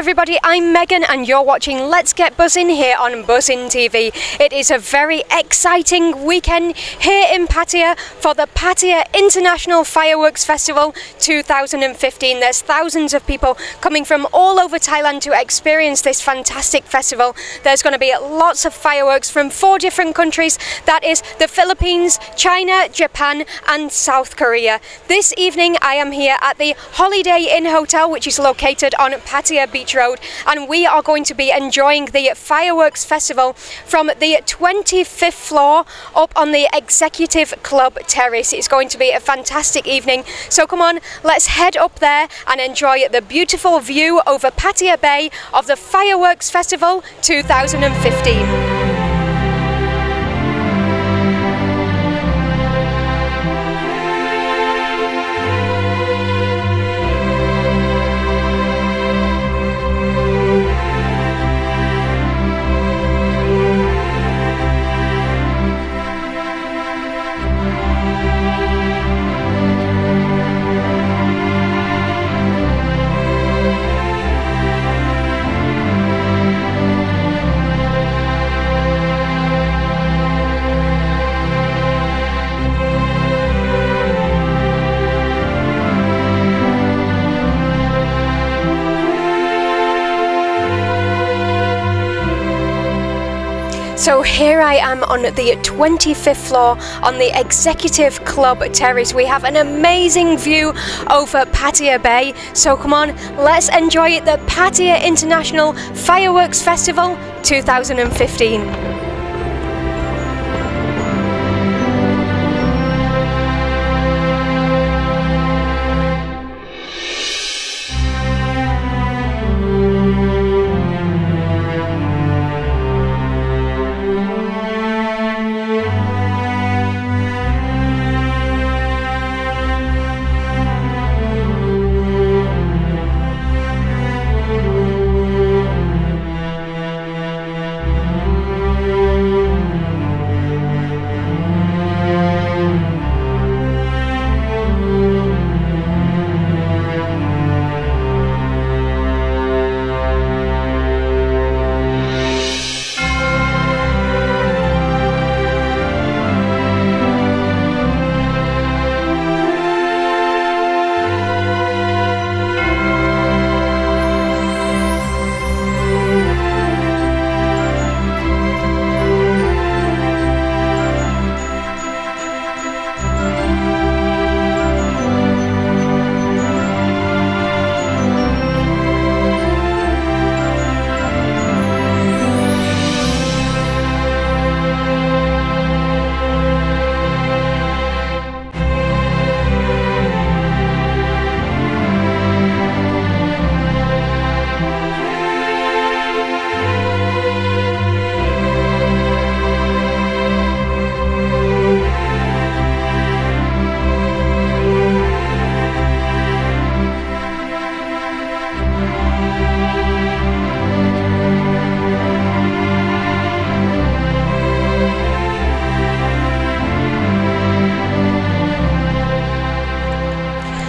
everybody, I'm Megan and you're watching Let's Get Buzzin here on Buzzin TV. It is a very exciting weekend here in Pattaya for the Pattaya International Fireworks Festival 2015. There's thousands of people coming from all over Thailand to experience this fantastic festival. There's going to be lots of fireworks from 4 different countries. That is the Philippines, China, Japan and South Korea. This evening I am here at the Holiday Inn Hotel, which is located on Pattaya Beach Road, and we are going to be enjoying the Fireworks Festival from the 25th floor up on the Executive Club Terrace. It's going to be a fantastic evening, so come on, let's head up there and enjoy the beautiful view over Pattaya Bay of the Fireworks Festival 2015. So here I am on the 25th floor on the Executive Club Terrace. We have an amazing view over Pattaya Bay. So come on, let's enjoy the Pattaya International Fireworks Festival 2015.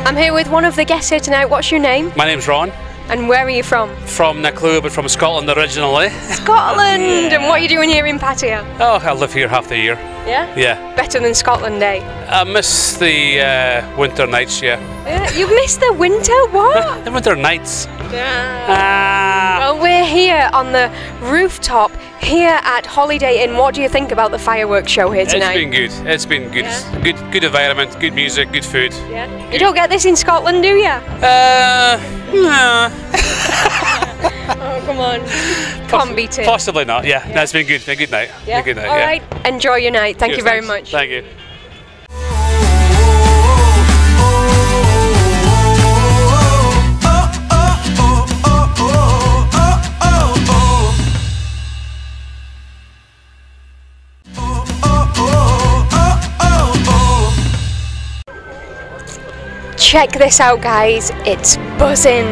I'm here with one of the guests here tonight. What's your name? My name's Ron. And where are you from? From Nickloo, but from Scotland originally. Scotland! Yeah. And what are you doing here in Pattaya? Oh, I live here half the year. Yeah? Yeah. Better than Scotland, eh? I miss the winter nights, yeah. You miss the winter? What? The winter nights. Well, we're here on the rooftop here at Holiday Inn. What do you think about the fireworks show here tonight? It's been good. It's been good. Yeah. Good environment, good music, good food. Yeah. Good. You don't get this in Scotland, do you? No. Oh, come on. Can't beat it. Possibly not, yeah. No, it's been good. Been a good night. Yeah. Been a good night, all right. Enjoy your night. Thank you very much. Thank you. Check this out, guys. It's Buzzin.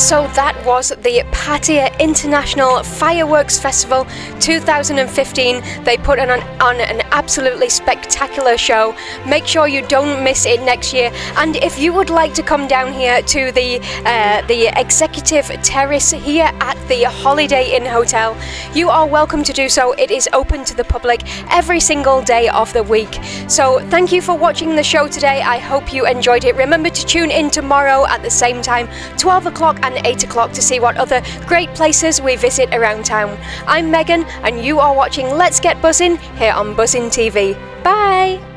So that was the Pattaya International Fireworks Festival 2015. They put on an absolutely spectacular show. Make sure you don't miss it next year. And if you would like to come down here to the executive terrace here at the Holiday Inn Hotel, you are welcome to do so. It is open to the public every single day of the week. So thank you for watching the show today. I hope you enjoyed it. Remember to tune in tomorrow at the same time, 12 o'clock and 8 o'clock, to see what other great places we visit around town. I'm Megan and you are watching Let's Get Buzzin' here on Buzzin TV. Bye!